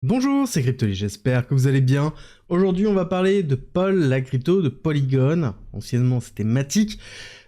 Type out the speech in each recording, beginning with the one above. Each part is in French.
Bonjour, c'est Cryptoly, j'espère que vous allez bien. Aujourd'hui, on va parler de Pol, la crypto de Polygon. Anciennement, c'était Matic.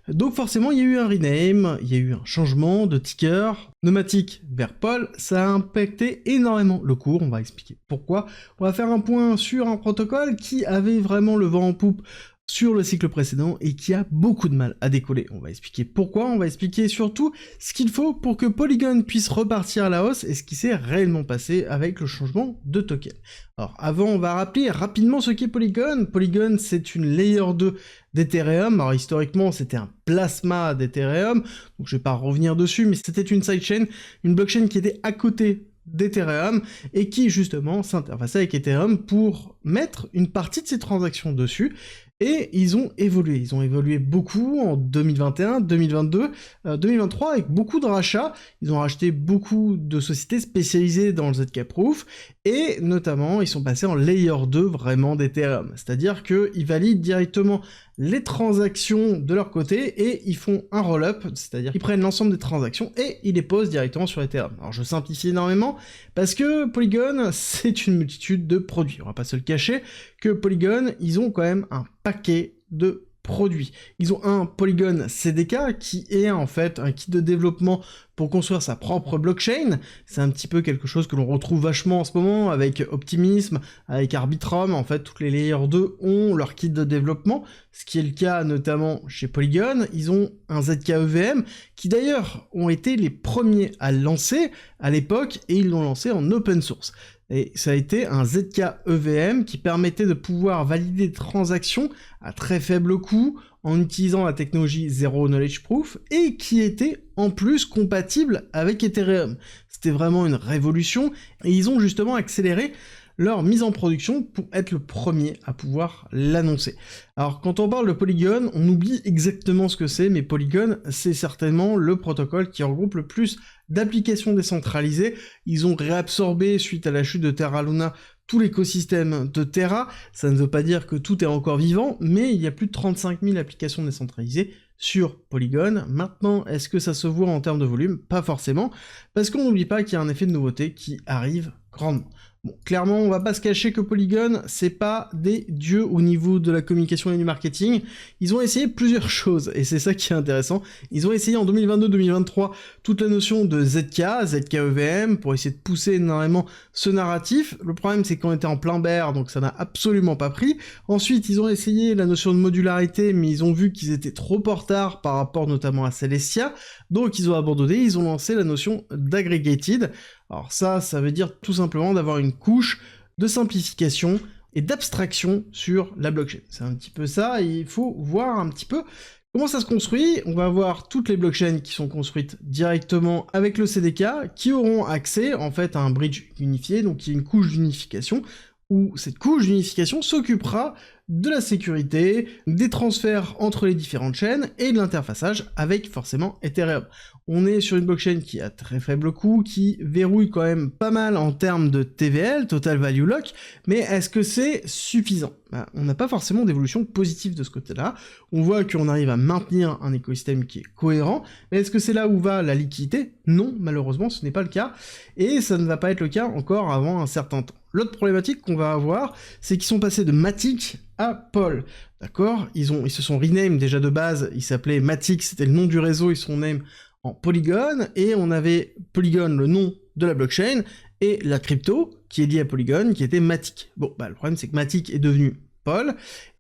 Donc forcément, il y a eu un rename, il y a eu un changement de ticker de Matic vers Pol. Ça a impacté énormément le cours, on va expliquer pourquoi. On va faire un point sur un protocole qui avait vraiment le vent en poupe sur le cycle précédent et qui a beaucoup de mal à décoller. On va expliquer pourquoi, on va expliquer surtout ce qu'il faut pour que Polygon puisse repartir à la hausse et ce qui s'est réellement passé avec le changement de token. Alors avant, on va rappeler rapidement ce qu'est Polygon. Polygon, c'est une layer 2 d'Ethereum. Alors historiquement, c'était un plasma d'Ethereum, donc je vais pas revenir dessus, mais c'était une sidechain, une blockchain qui était à côté d'Ethereum et qui justement s'interfaçait avec Ethereum pour mettre une partie de ses transactions dessus. Et ils ont évolué beaucoup en 2021, 2022, 2023 avec beaucoup de rachats. Ils ont racheté beaucoup de sociétés spécialisées dans le ZK Proof et notamment ils sont passés en layer 2 vraiment d'Ethereum. C'est-à-dire qu'ils valident directement les transactions de leur côté et ils font un roll-up, c'est-à-dire qu'ils prennent l'ensemble des transactions et ils les posent directement sur Ethereum. Alors je simplifie énormément parce que Polygon c'est une multitude de produits. On va pas se le cacher que Polygon ils ont quand même un paquet de produits. Ils ont un Polygon CDK qui est en fait un kit de développement pour construire sa propre blockchain. C'est un petit peu quelque chose que l'on retrouve vachement en ce moment avec Optimism, avec Arbitrum. En fait, toutes les layers 2 ont leur kit de développement, ce qui est le cas notamment chez Polygon. Ils ont un ZK-EVM qui d'ailleurs ont été les premiers à le lancer à l'époque et ils l'ont lancé en open source. Et ça a été un ZK-EVM qui permettait de pouvoir valider des transactions à très faible coût en utilisant la technologie Zero Knowledge Proof et qui était en plus compatible avec Ethereum. C'était vraiment une révolution et ils ont justement accéléré leur mise en production pour être le premier à pouvoir l'annoncer. Alors quand on parle de Polygon, on oublie exactement ce que c'est, mais Polygon, c'est certainement le protocole qui regroupe le plus d'applications décentralisées. Ils ont réabsorbé, suite à la chute de Terra Luna, tout l'écosystème de Terra. Ça ne veut pas dire que tout est encore vivant, mais il y a plus de 35 000 applications décentralisées sur Polygon. Maintenant, est-ce que ça se voit en termes de volume? Pas forcément, parce qu'on n'oublie pas qu'il y a un effet de nouveauté qui arrive grandement. Bon, clairement, on va pas se cacher que Polygon, c'est pas des dieux au niveau de la communication et du marketing. Ils ont essayé plusieurs choses, et c'est ça qui est intéressant. Ils ont essayé en 2022-2023 toute la notion de ZK, ZK-EVM, pour essayer de pousser énormément ce narratif. Le problème, c'est qu'on était en plein bear, donc ça n'a absolument pas pris. Ensuite, ils ont essayé la notion de modularité, mais ils ont vu qu'ils étaient trop en retard par rapport notamment à Celestia, donc ils ont abandonné, ils ont lancé la notion d'aggregated. Alors ça veut dire tout simplement d'avoir une couche de simplification et d'abstraction sur la blockchain. C'est un petit peu ça, et il faut voir un petit peu comment ça se construit. On va avoir toutes les blockchains qui sont construites directement avec le CDK, qui auront accès en fait à un bridge unifié, donc il y a une couche d'unification, où cette couche d'unification s'occupera de la sécurité, des transferts entre les différentes chaînes et de l'interfaçage avec forcément Ethereum. On est sur une blockchain qui a très faible coût, qui verrouille quand même pas mal en termes de TVL, Total Value Lock, mais est-ce que c'est suffisant? On n'a pas forcément d'évolution positive de ce côté-là. On voit qu'on arrive à maintenir un écosystème qui est cohérent, mais est-ce que c'est là où va la liquidité? Non, malheureusement, ce n'est pas le cas, et ça ne va pas être le cas encore avant un certain temps. L'autre problématique qu'on va avoir, c'est qu'ils sont passés de Matic à Pol, d'accord? Ils se sont rename déjà de base, ils s'appelaient Matic, c'était le nom du réseau, ils sont name en Polygon, et on avait Polygon, le nom de la blockchain, et la crypto, qui est liée à Polygon, qui était Matic. Bon, le problème c'est que Matic est devenu Pol,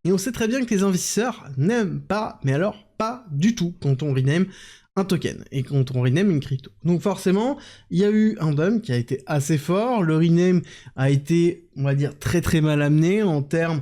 et on sait très bien que les investisseurs n'aiment pas, mais alors pas du tout, quand on rename un token, et quand on rename une crypto. Donc forcément, il y a eu un dump qui a été assez fort, le rename a été, on va dire, très très mal amené en termes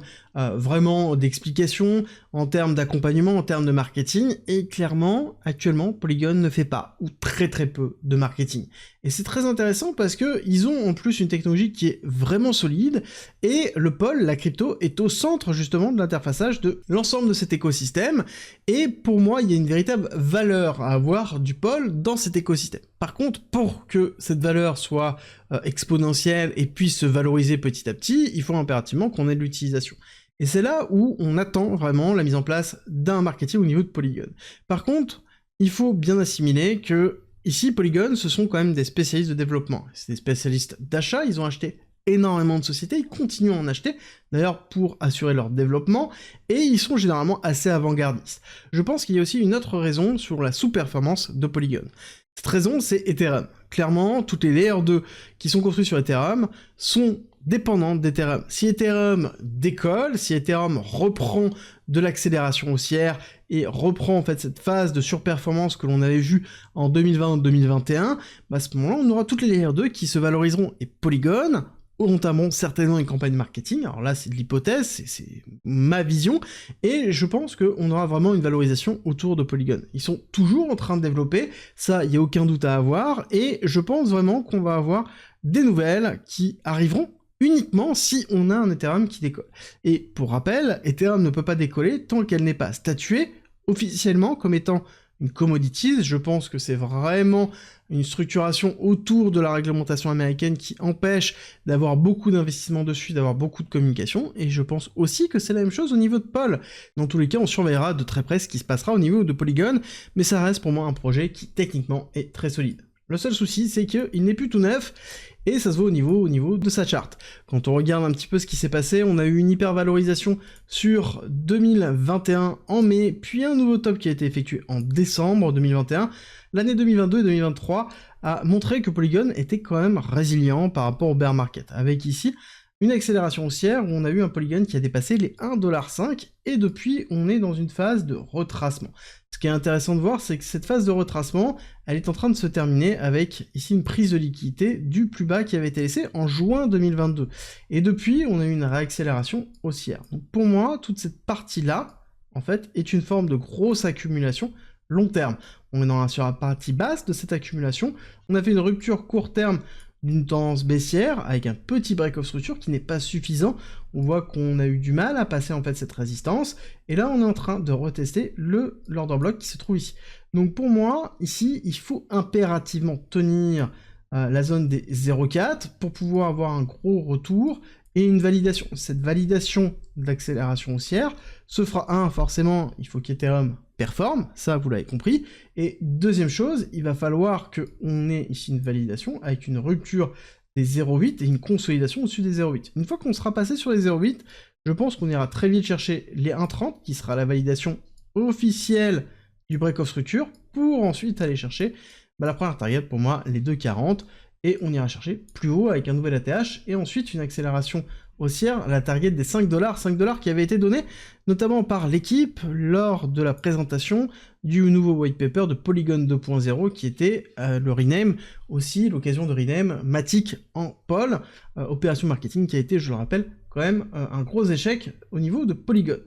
vraiment d'explication, en termes d'accompagnement, en termes de marketing, et clairement, actuellement, Polygon ne fait pas, ou très très peu, de marketing. Et c'est très intéressant parce que ils ont en plus une technologie qui est vraiment solide, et le Pol, la crypto, est au centre justement de l'interfaçage de l'ensemble de cet écosystème, et pour moi, il y a une véritable valeur à avoir du Pol dans cet écosystème. Par contre, pour que cette valeur soit exponentielle et puisse se valoriser petit à petit, il faut impérativement qu'on ait de l'utilisation. Et c'est là où on attend vraiment la mise en place d'un marketing au niveau de Polygon. Par contre, il faut bien assimiler que ici, Polygon, ce sont quand même des spécialistes de développement. C'est des spécialistes d'achat, ils ont acheté énormément de sociétés, ils continuent à en acheter, d'ailleurs pour assurer leur développement, et ils sont généralement assez avant-gardistes. Je pense qu'il y a aussi une autre raison sur la sous-performance de Polygon. Cette raison, c'est Ethereum. Clairement, toutes les layers 2 qui sont construits sur Ethereum sont dépendantes d'Ethereum. Si Ethereum décolle, si Ethereum reprend de l'accélération haussière et reprend en fait cette phase de surperformance que l'on avait vue en 2020-2021, à ce moment-là, on aura toutes les layers 2 qui se valoriseront. Et Polygon, notamment certainement une campagne marketing, alors là c'est de l'hypothèse, c'est ma vision, et je pense qu'on aura vraiment une valorisation autour de Polygon. Ils sont toujours en train de développer, ça il n'y a aucun doute à avoir, et je pense vraiment qu'on va avoir des nouvelles qui arriveront uniquement si on a un Ethereum qui décolle. Et pour rappel, Ethereum ne peut pas décoller tant qu'elle n'est pas statuée officiellement comme étant une commodities. Je pense que c'est vraiment une structuration autour de la réglementation américaine qui empêche d'avoir beaucoup d'investissements dessus, d'avoir beaucoup de communication, et je pense aussi que c'est la même chose au niveau de Pol. Dans tous les cas, on surveillera de très près ce qui se passera au niveau de Polygon, mais ça reste pour moi un projet qui techniquement est très solide. Le seul souci, c'est qu'il n'est plus tout neuf, et ça se voit au niveau de sa charte. Quand on regarde un petit peu ce qui s'est passé, on a eu une hypervalorisation sur 2021 en mai, puis un nouveau top qui a été effectué en décembre 2021. L'année 2022 et 2023 a montré que Polygon était quand même résilient par rapport au bear market, avec ici une accélération haussière où on a eu un Polygon qui a dépassé les 1,5$, et depuis on est dans une phase de retracement. Ce qui est intéressant de voir, c'est que cette phase de retracement, elle est en train de se terminer avec ici une prise de liquidité du plus bas qui avait été laissé en juin 2022. Et depuis, on a eu une réaccélération haussière. Donc pour moi, toute cette partie-là, en fait, est une forme de grosse accumulation long terme. On est sur la partie basse de cette accumulation, on a fait une rupture court terme d'une tendance baissière, avec un petit break of structure qui n'est pas suffisant. On voit qu'on a eu du mal à passer en fait cette résistance, et là on est en train de retester l'order block qui se trouve ici. Donc pour moi, ici, il faut impérativement tenir la zone des 0,4 pour pouvoir avoir un gros retour et une validation. Cette validation de l'accélération haussière se fera, forcément, il faut qu'Ethereum performe, ça vous l'avez compris, et deuxième chose, il va falloir qu'on ait ici une validation avec une rupture des 0,8 et une consolidation au-dessus des 0,8. Une fois qu'on sera passé sur les 0,8, je pense qu'on ira très vite chercher les 1,30, qui sera la validation officielle du break of structure, pour ensuite aller chercher la première target, pour moi, les 2,40, et on ira chercher plus haut avec un nouvel ATH, et ensuite une accélération haussière, la target des 5$, 5$ qui avait été donné notamment par l'équipe lors de la présentation du nouveau white paper de Polygon 2.0 qui était le rename, aussi l'occasion de rename Matic en Pol, opération marketing qui a été, je le rappelle, quand même un gros échec au niveau de Polygon.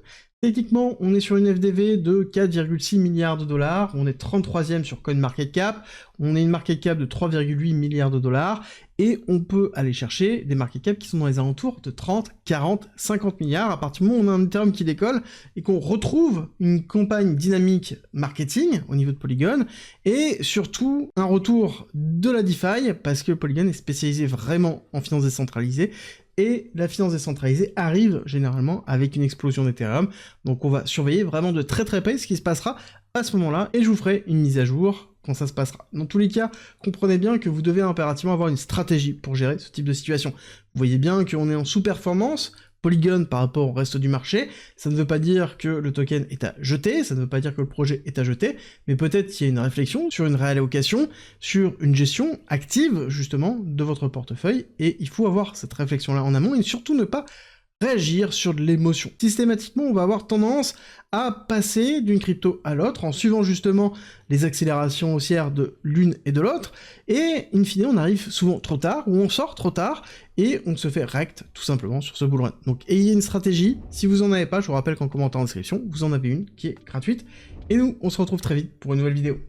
Techniquement, on est sur une FDV de 4,6 milliards de dollars, on est 33e sur CoinMarketCap, on est une market cap de 3,8 milliards de dollars, et on peut aller chercher des market cap qui sont dans les alentours de 30, 40, 50 milliards, à partir du moment où on a un Ethereum qui décolle, et qu'on retrouve une campagne dynamique marketing au niveau de Polygon, et surtout un retour de la DeFi, parce que Polygon est spécialisé vraiment en finance décentralisée, et la finance décentralisée arrive généralement avec une explosion d'Ethereum, donc on va surveiller vraiment de très très près ce qui se passera à ce moment-là, et je vous ferai une mise à jour quand ça se passera. Dans tous les cas, comprenez bien que vous devez impérativement avoir une stratégie pour gérer ce type de situation. Vous voyez bien qu'on est en sous-performance, Polygon par rapport au reste du marché, ça ne veut pas dire que le token est à jeter, ça ne veut pas dire que le projet est à jeter, mais peut-être qu'il y a une réflexion sur une réallocation, sur une gestion active justement de votre portefeuille, et il faut avoir cette réflexion-là en amont, et surtout ne pas réagir sur de l'émotion. Systématiquement, on va avoir tendance à passer d'une crypto à l'autre en suivant justement les accélérations haussières de l'une et de l'autre, et in fine on arrive souvent trop tard, ou on sort trop tard, et on se fait rect tout simplement sur ce bull run. Donc ayez une stratégie, si vous en avez pas, je vous rappelle qu'en commentaire en description, vous en avez une qui est gratuite, et nous on se retrouve très vite pour une nouvelle vidéo.